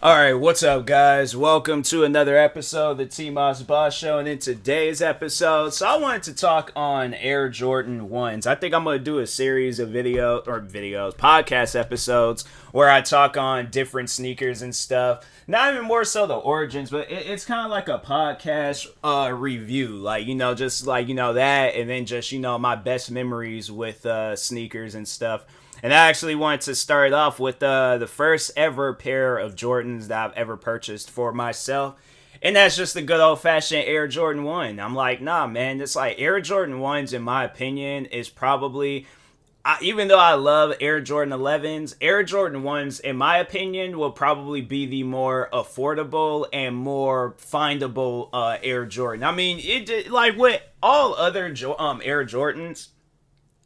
Alright, what's up, guys? Welcome to another episode of the TMossBoss Show. And in today's episode, I wanted to talk on Air Jordan 1s. I think I'm going to do a series of podcast episodes where I talk on different sneakers and stuff. Not even more so the origins, but it's kind of like a podcast review. That, and then just, my best memories with sneakers and stuff. And I actually wanted to start off with the first ever pair of Jordans that I've ever purchased for myself. And that's just the good old fashioned Air Jordan 1. I'm like, nah, man, it's like Air Jordan 1s, in my opinion, is probably, even though I love Air Jordan 11s, Air Jordan 1s, in my opinion, will probably be the more affordable and more findable Air Jordan. I mean, like with all other Air Jordans,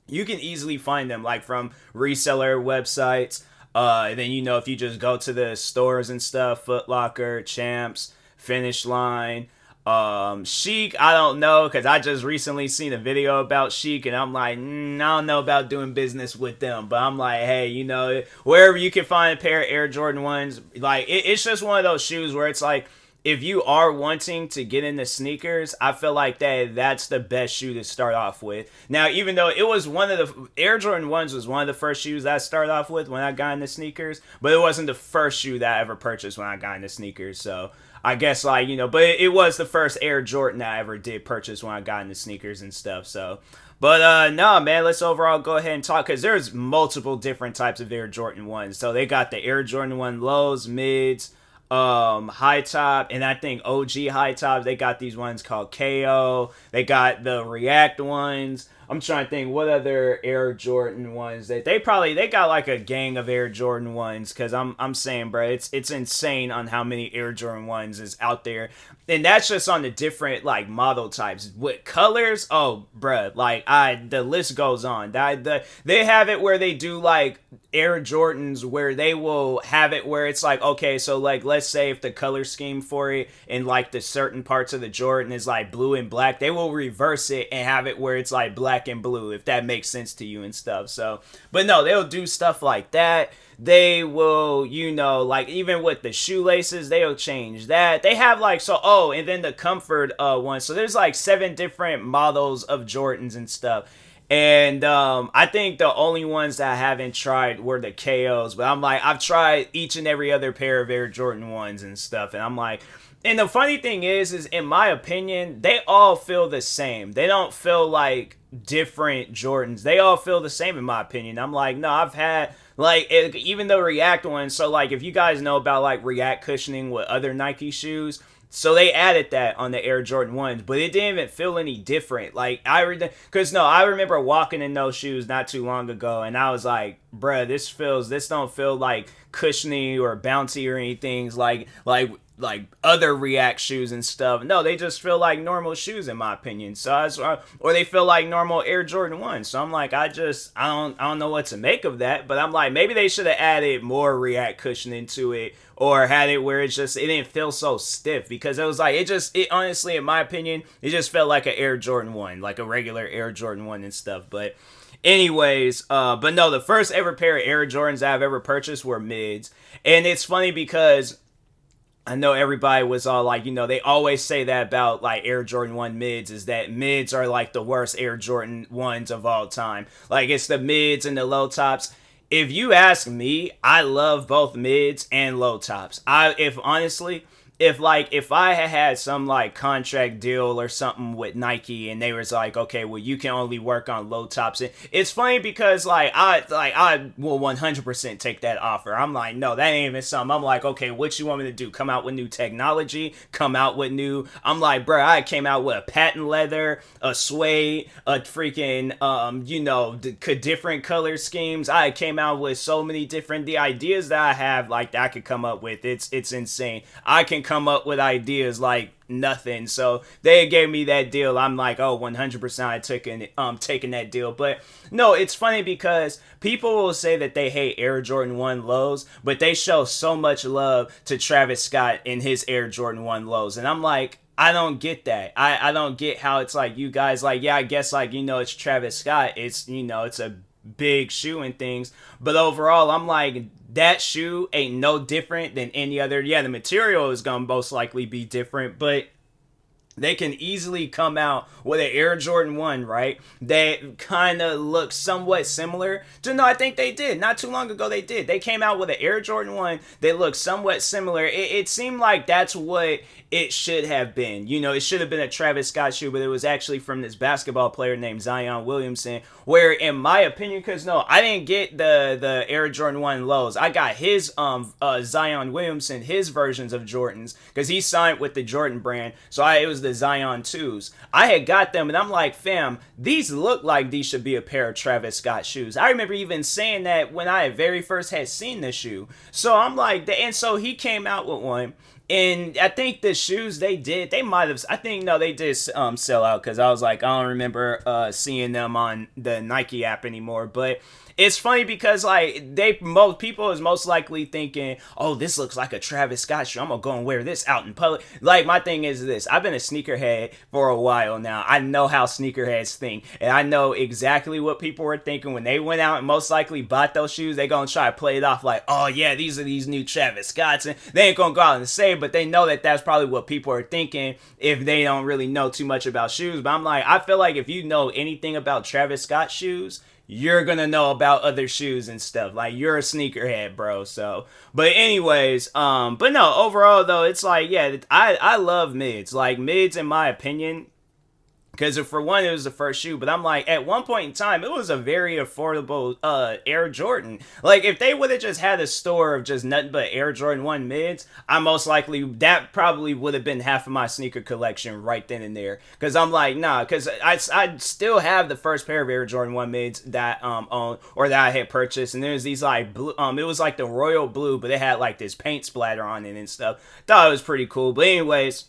you can easily find them like from reseller websites. And then if you just go to the stores and stuff, Foot Locker, Champs, Finish Line, GEEK, I don't know, because I just recently seen a video about GEEK, and I'm like, I don't know about doing business with them. But I'm like, hey, wherever you can find a pair of Air Jordan 1s, like it's just one of those shoes where it's like, if you are wanting to get into sneakers, I feel like that's the best shoe to start off with. Now, even though it was one of the Air Jordan 1s was one of the first shoes that I started off with when I got into sneakers, but it wasn't the first shoe that I ever purchased when I got into sneakers. So I guess but it was the first Air Jordan that I ever did purchase when I got into sneakers and stuff. So, but no, man, let's overall go ahead and talk, because there's multiple different types of Air Jordan 1s. So they got the Air Jordan 1 lows, mids, high top, and I think OG high tops. They got these ones called KO. They got the React ones. I'm trying to think what other Air Jordan ones that they got, like a gang of Air Jordan ones, because I'm saying, bro, it's insane on how many Air Jordan ones is out there. And that's just on the different like model types. With colors, oh bruh, like the list goes on. They have it where they do like Air Jordans where they will have it where it's like, okay, so like let's say if the color scheme for it in like the certain parts of the Jordan is like blue and black, they will reverse it and have it where it's like black and blue, if that makes sense to you and stuff. So, but no, they'll do stuff like that. They will, like even with the shoelaces, they'll change that. They have like, and then the comfort one. So there's like 7 different models of Jordans and stuff. And I think the only ones that I haven't tried were the KOs. But I'm like, I've tried each and every other pair of Air Jordan 1s and stuff. And I'm like, and the funny thing is in my opinion, they all feel the same. They don't feel like different Jordans. They all feel the same in my opinion. I'm like, no, I've had like even the React ones. So like if you guys know about like React cushioning with other Nike shoes, so they added that on the Air Jordan 1s, but it didn't even feel any different. Like I remember walking in those shoes not too long ago, and I was like, bruh, this don't feel like cushiony or bouncy or anything like other React shoes and stuff. No, they just feel like normal shoes in my opinion. Or they feel like normal Air Jordan 1s. So I'm like, I don't know what to make of that, but I'm like, maybe they should have added more React cushioning to it, or had it where it didn't feel so stiff, because it was like, it honestly, in my opinion, it just felt like an Air Jordan 1, like a regular Air Jordan 1 and stuff. But anyways, but no, the first ever pair of Air Jordans that I've ever purchased were mids. And it's funny because I know everybody was all like, they always say that about like Air Jordan 1 mids, is that mids are like the worst Air Jordan 1s of all time. Like it's the mids and the low tops. If you ask me, I love both mids and low tops. If I had some like contract deal or something with Nike and they was like, okay, well you can only work on low tops. It's funny because I will 100% take that offer. I'm like, no, that ain't even something. I'm like, okay, what you want me to do? Come out with new technology? Come out with new? I'm like, bro, I came out with a patent leather, a suede, a freaking different color schemes. I came out with so many different ideas that I have like that I could come up with. It's insane. I can come up with ideas like nothing. So they gave me that deal. I'm like, oh, 100% I took taking that deal. But no, it's funny because people will say that they hate Air Jordan 1 lows, but they show so much love to Travis Scott in his Air Jordan 1 lows. And I'm like, I don't get that. I don't get how it's like you guys like, yeah, I guess like, it's Travis Scott. It's, it's a big shoe and things. But overall, I'm like, that shoe ain't no different than any other. Yeah, the material is gonna most likely be different, but they can easily come out with an Air Jordan 1, right? That kind of looks somewhat similar to, no, I think they did. Not too long ago, they did. They came out with an Air Jordan 1 that looked somewhat similar. It seemed like that's what it should have been. You know, it should have been a Travis Scott shoe, but it was actually from this basketball player named Zion Williamson, where, in my opinion, because no, I didn't get the Air Jordan 1 lows. I got his Zion Williamson, his versions of Jordans, because he signed with the Jordan brand, so it was the Zion 2s. I had got them, and I'm like, fam, these look like these should be a pair of Travis Scott shoes. I remember even saying that when I very first had seen the shoe. So I'm like, and so he came out with one. And I think the shoes they might have, I think, no, they did sell out, because I was like, I don't remember seeing them on the Nike app anymore. But it's funny because, like, most people is most likely thinking, oh, this looks like a Travis Scott shoe, I'm gonna go and wear this out in public. Like, my thing is this: I've been a sneakerhead for a while now. I know how sneakerheads think, and I know exactly what people were thinking when they went out and most likely bought those shoes. They gonna try to play it off like, oh yeah, these are these new Travis Scotts, and they ain't gonna go out and say, but they know that that's probably what people are thinking if they don't really know too much about shoes. But I'm like, I feel like if you know anything about Travis Scott shoes, you're gonna know about other shoes and stuff. Like, you're a sneakerhead, bro. So, but anyways, but no, overall though, it's like, yeah, I love mids. Like, mids, in my opinion, because for one, it was the first shoe, but I'm like, at one point in time, it was a very affordable Air Jordan. Like, if they would have just had a store of just nothing but Air Jordan 1 mids, that probably would have been half of my sneaker collection right then and there. Because I'm like, nah, because I still have the first pair of Air Jordan 1 mids that owned, or that I had purchased, and there's these like blue, it was like the royal blue, but it had like this paint splatter on it and stuff. Thought it was pretty cool. But anyways,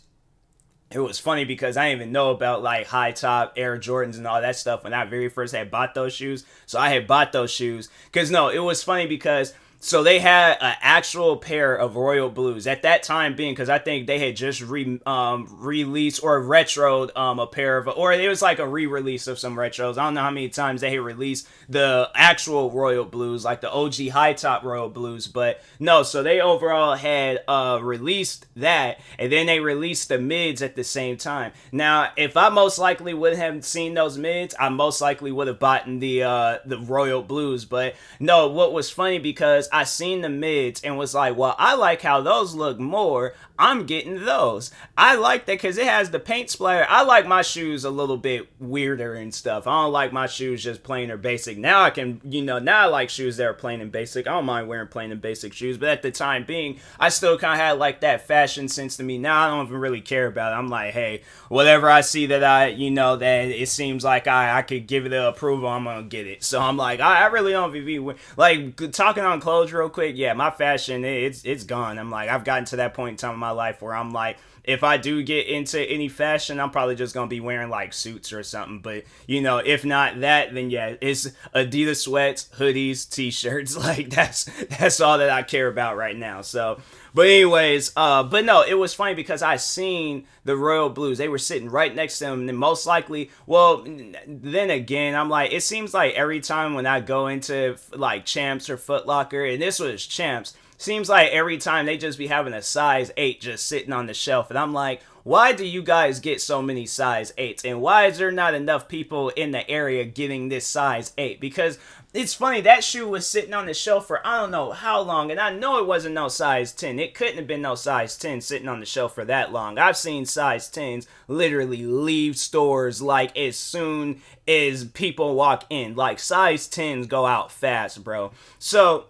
it was funny because I didn't even know about like high top Air Jordans and all that stuff when I very first had bought those shoes. So I had bought those shoes because, no, it was funny because, so they had an actual pair of royal blues at that time being, because I think they had just released or retroed a pair of, or it was like a re-release of some retros. I don't know how many times they had released the actual royal blues, like the OG high top royal blues, but no, so they overall had released that, and then they released the mids at the same time. Now, if I most likely would have seen those mids, I most likely would have bought the royal blues. But no, what was funny, because I seen the mids and was like, well, I like how those look more, I'm getting those. I like that because it has the paint splatter. I like my shoes a little bit weirder and stuff. I don't like my shoes just plain or basic. Now I can, now I like shoes that are plain and basic. I don't mind wearing plain and basic shoes, but at the time being, I still kind of had like that fashion sense to me. Now I don't even really care about it. I'm like, hey, whatever I see that that it seems like I could give it the approval, I'm gonna get it. So I'm like, I really don't be like, talking on clothes real quick. Yeah, my fashion, it's gone. I'm like, I've gotten to that point in time in my life where I'm like, if I do get into any fashion, I'm probably just gonna be wearing like suits or something. But if not that, then yeah, it's Adidas sweats, hoodies, t-shirts. Like, that's all that I care about right now. So, but anyways, but no, it was funny because I seen the royal blues. They were sitting right next to them, and most likely, well, then again, I'm like, it seems like every time when I go into like Champs or Foot Locker, and this was Champs, seems like every time they just be having a size 8 just sitting on the shelf. And I'm like, why do you guys get so many size 8s? And why is there not enough people in the area getting this size 8? Because it's funny, that shoe was sitting on the shelf for I don't know how long, and I know it wasn't no size 10. It couldn't have been no size 10 sitting on the shelf for that long. I've seen size 10s literally leave stores like as soon as people walk in. Like, size 10s go out fast, bro. So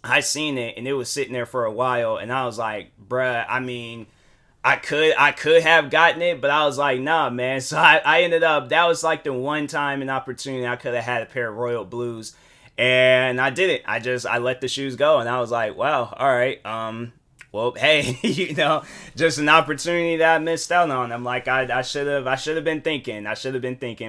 I seen it, and it was sitting there for a while, and I was like, bruh, I mean, I could have gotten it, but I was like, nah, man. So I ended up, that was like the one time and opportunity I could have had a pair of royal blues, and I did it. I let the shoes go, and I was like, wow, all right, well, hey, just an opportunity that I missed out on. I'm like, I should have been thinking.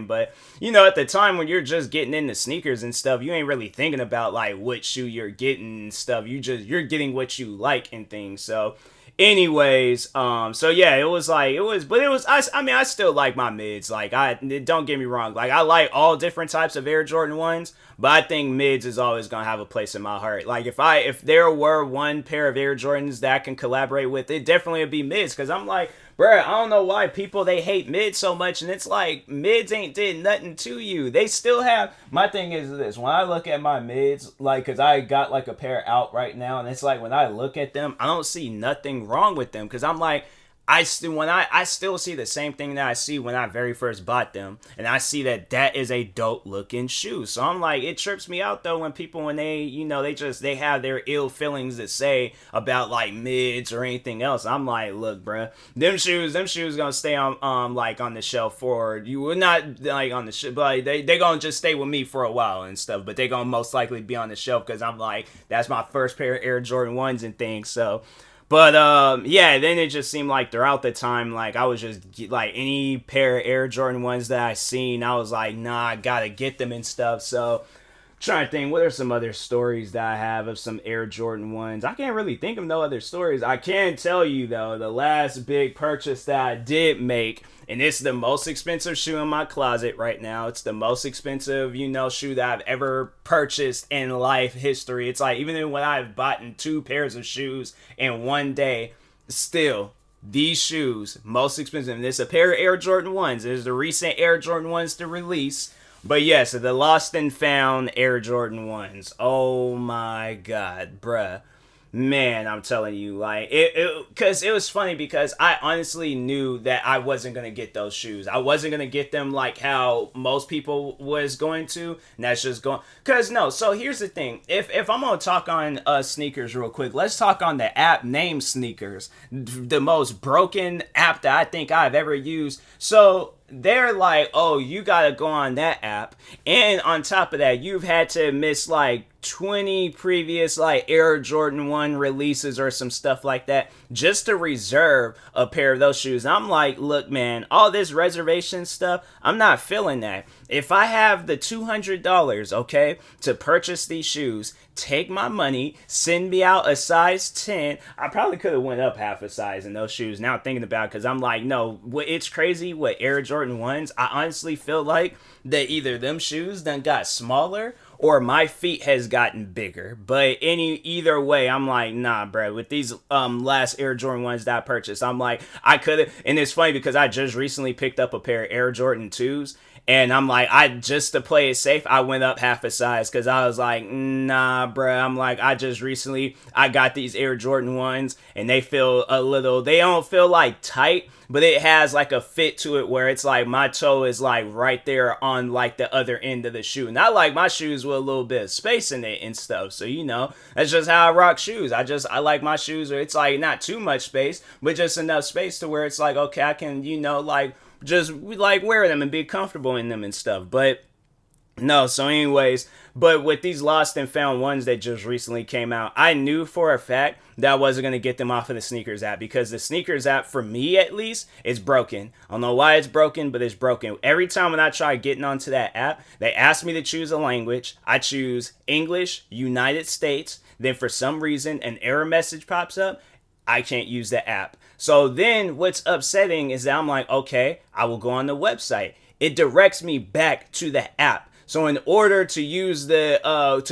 But, at the time when you're just getting into sneakers and stuff, you ain't really thinking about like what shoe you're getting and stuff. You're getting what you like and things. So Anyways, so yeah, I mean, I still like my mids. Like, don't get me wrong, like I like all different types of Air Jordan 1s, but I think mids is always gonna have a place in my heart. Like, if there were one pair of Air Jordans that I can collaborate with, it definitely would be mids, because I'm like, bruh, I don't know why people, they hate mids so much, and it's like, mids ain't did nothing to you. They still have, my thing is this, when I look at my mids, like, because I got like a pair out right now, and it's like, when I look at them, I don't see nothing wrong with them, because I'm like, I still see the same thing that I see when I very first bought them, and I see that is a dope looking shoe. So I'm like, it trips me out though when people, when they, they have their ill feelings to say about like mids or anything else. I'm like, look, bruh, them shoes gonna stay on like on the shelf for you. Would not like on the shelf, but like, they gonna just stay with me for a while and stuff. But they gonna most likely be on the shelf because I'm like, that's my first pair of Air Jordan 1s and things. So. But yeah, then it just seemed like throughout the time, like I was just like any pair of Air Jordan 1s that I seen, I was like, nah, I gotta get them and stuff. So trying to think, what are some other stories that I have of some Air Jordan 1s? I can't really think of no other stories. I can tell you though, the last big purchase that I did make, and it's the most expensive shoe in my closet right now. It's the most expensive, shoe that I've ever purchased in life history. It's like, even when I've bought 2 pairs of shoes in one day, still, these shoes, most expensive. And it's a pair of Air Jordan 1s. There's the recent Air Jordan 1s to release. But yes, the lost and found Air Jordan 1s. Oh my God, bruh. Man, I'm telling you, like, because it was funny because I honestly knew that I wasn't going to get those shoes. I wasn't going to get them like how most people was going to, and that's just going, because no, so here's the thing. If I'm going to talk on sneakers real quick, let's talk on the app named Sneakers, the most broken app that I think I've ever used. So they're like, oh, you gotta go on that app, and on top of that, you've had to miss like 20 previous like Air Jordan 1 releases or some stuff like that just to reserve a pair of those shoes. And I'm like, look, man, all this reservation stuff, I'm not feeling that. If I have the $200, okay, to purchase these shoes, take my money, send me out a size 10. I probably could have went up half a size in those shoes now thinking about it, because I'm like, no, it's crazy what Air Jordan 1s, I honestly feel like that either them shoes done got smaller or my feet has gotten bigger. But either way, I'm like, nah, bro. With these last Air Jordan 1s that I purchased, I'm like, I could have. And it's funny because I just recently picked up a pair of Air Jordan 2s. And I'm like, just to play it safe, I went up half a size because I was like, nah, bruh. I'm like, I got these Air Jordan 1s and they don't feel like tight, but it has like a fit to it where it's like my toe is like right there on like the other end of the shoe. Not like my shoes with a little bit of space in it and stuff. So, that's just how I rock shoes. I like my shoes where it's like not too much space, but just enough space to where it's like, okay, I can, like, just like wear them and be comfortable in them and stuff. But no, so anyways, but with these lost and found 1s that just recently came out, I knew for a fact that I wasn't going to get them off of the Sneakers app, because the Sneakers app, for me at least, is broken. I don't know why it's broken, but it's broken. Every time when I try getting onto that app, they ask me to choose a language. I choose English, United States. Then for some reason, an error message pops up. I can't use the app. So then what's upsetting is that I'm like, okay, I will go on the website. It directs me back to the app. So in order to use to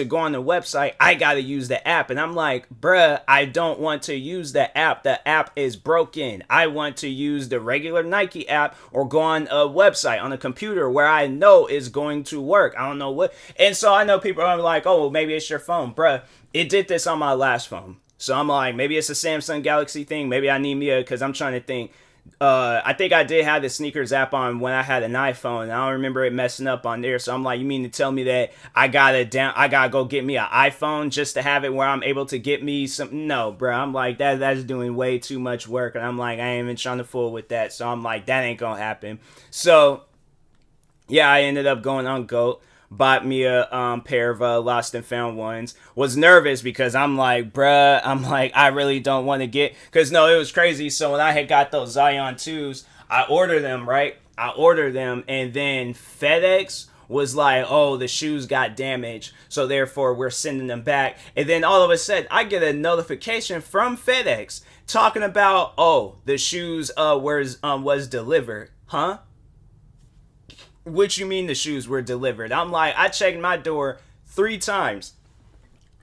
go on the website, I got to use the app. And I'm like, bruh, I don't want to use the app. The app is broken. I want to use the regular Nike app or go on a website on a computer where I know is going to work. I don't know what. And so I know people are like, oh, well, maybe it's your phone. Bruh, it did this on my last phone. So I'm like, maybe it's a Samsung Galaxy thing. Maybe I need me because I'm trying to think. I think I did have the Sneakers app on when I had an iPhone. I don't remember it messing up on there. So I'm like, you mean to tell me that I gotta go get me an iPhone just to have it where I'm able to get me some? No, bro. I'm like, that's doing way too much work. And I'm like, I ain't even trying to fool with that. So I'm like, that ain't gonna happen. So yeah, I ended up going on GOAT. Bought me a pair of lost and found 1s. Was nervous because I'm like, bruh, I really don't want to get, because no, it was crazy. So when I had got those Zion 2s, I ordered them, right? I ordered them, and then FedEx was like, oh, the shoes got damaged, so therefore we're sending them back. And then all of a sudden, I get a notification from FedEx talking about, oh, the shoes was delivered. Huh? What you mean the shoes were delivered? I'm like, I checked my door 3 times.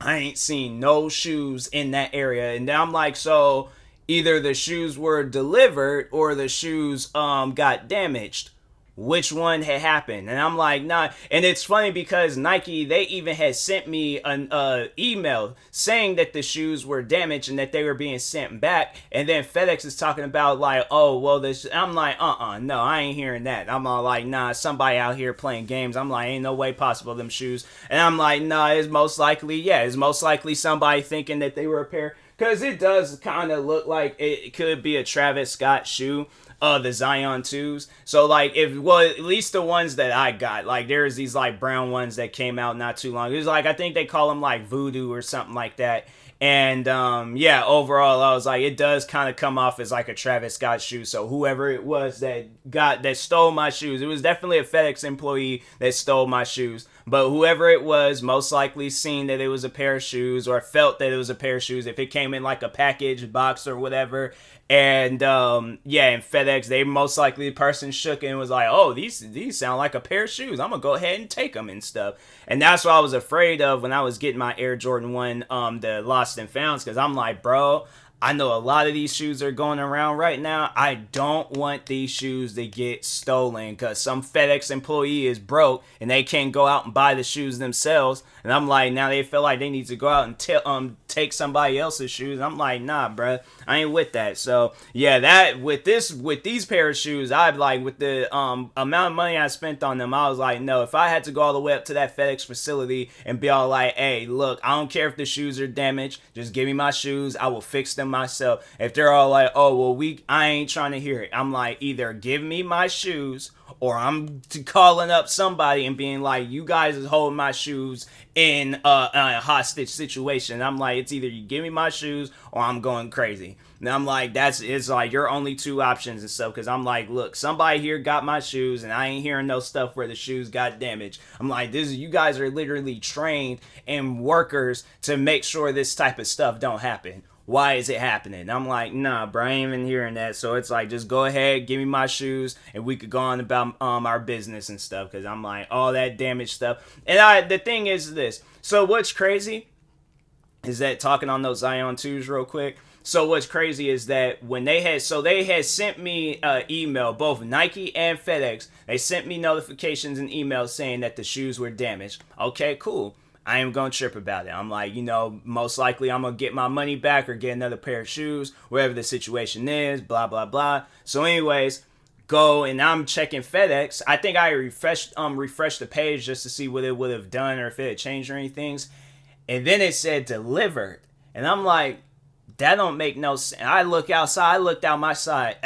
I ain't seen no shoes in that area. And then I'm like, so either the shoes were delivered or the shoes got damaged. Which one had happened? And I'm like, nah. And it's funny because Nike, they even had sent me an email saying that the shoes were damaged and that they were being sent back. And then FedEx is talking about like, oh, well, this. I'm like, no, I ain't hearing that. I'm all like, nah, somebody out here playing games. I'm like, ain't no way possible them shoes. And I'm like, nah, it's most likely somebody thinking that they were a pair. Because it does kind of look like it could be a Travis Scott shoe. The Zion 2s. So like at least the ones that I got, like there's these like brown ones that came out not too long. It was like, I think they call them like Voodoo or something like that. And yeah, overall I was like, it does kind of come off as like a Travis Scott shoe. So whoever it was that stole my shoes, it was definitely a FedEx employee that stole my shoes. But whoever it was most likely seen that it was a pair of shoes or felt that it was a pair of shoes if it came in like a package box or whatever. And yeah, and FedEx, they most likely the person shook and was like, oh, these sound like a pair of shoes. I'm gonna go ahead and take them and stuff. And that's what I was afraid of when I was getting my Air Jordan 1, the lost and founds, because I'm like, bro, I know a lot of these shoes are going around right now. I don't want these shoes to get stolen because some FedEx employee is broke and they can't go out and buy the shoes themselves. And I'm like, now they feel like they need to go out and take somebody else's shoes. I'm like, nah, bruh, I ain't with that. So yeah, that with these pair of shoes, I'd like with the amount of money I spent on them, I was like, no, if I had to go all the way up to that FedEx facility and be all like, hey, look, I don't care if the shoes are damaged, just give me my shoes, I will fix them myself. If they're all like, oh well, I ain't trying to hear it. I'm like, either give me my shoes or I'm calling up somebody and being like, you guys is holding my shoes in a hostage situation. I'm like, it's either you give me my shoes or I'm going crazy. And I'm like, it's like your only 2 options and stuff. Because I'm like, look, somebody here got my shoes and I ain't hearing no stuff where the shoes got damaged. I'm like, you guys are literally trained and workers to make sure this type of stuff don't happen. Why is it happening? I'm like, nah, bro, I ain't even hearing that. So it's like, just go ahead, give me my shoes, and we could go on about our business and stuff. Because I'm like, all that damaged stuff. And the thing is this. So what's crazy is that, talking on those Zion 2s real quick. So what's crazy is that when they had sent me email, both Nike and FedEx, they sent me notifications and emails saying that the shoes were damaged. Okay, cool. I ain't gonna trip about it. I'm like, most likely I'm gonna get my money back or get another pair of shoes, wherever the situation is, blah, blah, blah. So anyways, go and I'm checking FedEx. I think I refreshed the page just to see what it would have done or if it had changed or anything. And then it said delivered. And I'm like, that don't make no sense. I look outside, I looked outside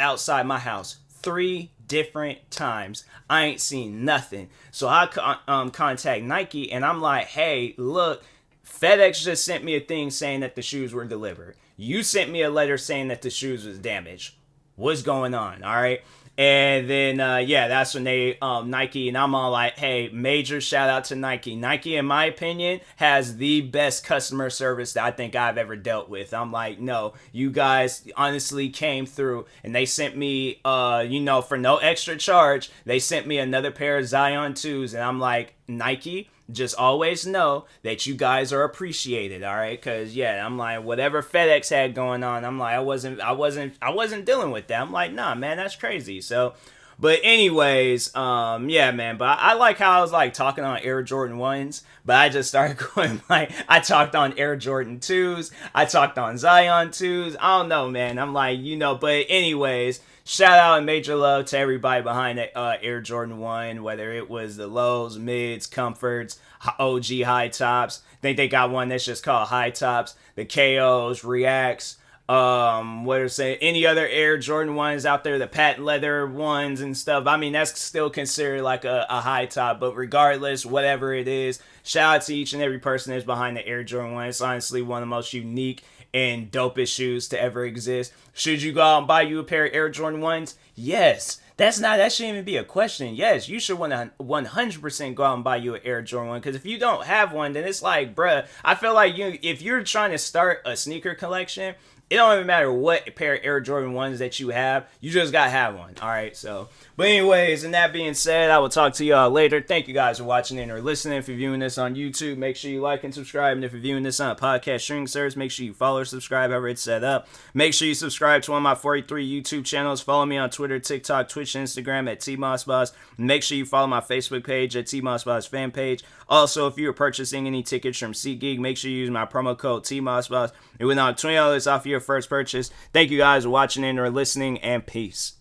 my house 3 different times. I ain't seen nothing. So I contact Nike and I'm like, hey, look, FedEx just sent me a thing saying that the shoes were delivered. You sent me a letter saying that the shoes was damaged. What's going on? All right. And then, yeah, that's when they, Nike, and I'm all like, hey, major shout out to Nike. Nike, in my opinion, has the best customer service that I think I've ever dealt with. I'm like, no, you guys honestly came through and they sent me, for no extra charge, they sent me another pair of Zion 2s. And I'm like, Nike, just always know that you guys are appreciated, all right? Because yeah, I'm like, whatever FedEx had going on, I'm like, I wasn't dealing with that. I'm like, nah, man, that's crazy. So, but anyways, yeah, man. But I like how I was like talking on Air Jordan 1s, but I just started going like, I talked on Air Jordan 2s, I talked on Zion 2s. I don't know, man. I'm like, but anyways. Shout out and major love to everybody behind that Air Jordan 1, whether it was the lows, mids, comforts, OG high tops. I think they got one that's just called high tops. The KOs, Reacts, any other Air Jordan 1s out there, the patent leather ones and stuff. I mean, that's still considered like a high top, but regardless, whatever it is, shout out to each and every person that's behind the Air Jordan 1. It's honestly one of the most unique and dopest shoes to ever exist. Should you go out and buy you a pair of Air Jordan 1s? Yes. that shouldn't even be a question. Yes, you should 100% go out and buy you an Air Jordan 1, because if you don't have one, then it's like, bruh, I feel like if you're trying to start a sneaker collection, it don't even matter what pair of Air Jordan 1s that you have. You just got to have one. All right, so. But anyways, and that being said, I will talk to y'all later. Thank you guys for watching and or listening. If you're viewing this on YouTube, make sure you like and subscribe. And if you're viewing this on a podcast streaming service, make sure you follow or subscribe, however it's set up. Make sure you subscribe to one of my 43 YouTube channels. Follow me on Twitter, TikTok, Twitch, and Instagram at TMossBoss. Make sure you follow my Facebook page at TMossBoss fan page. Also, if you are purchasing any tickets from GEEK, make sure you use my promo code TMossBoss. It will knock $20 off your first purchase. Thank you guys for watching and or listening, and peace.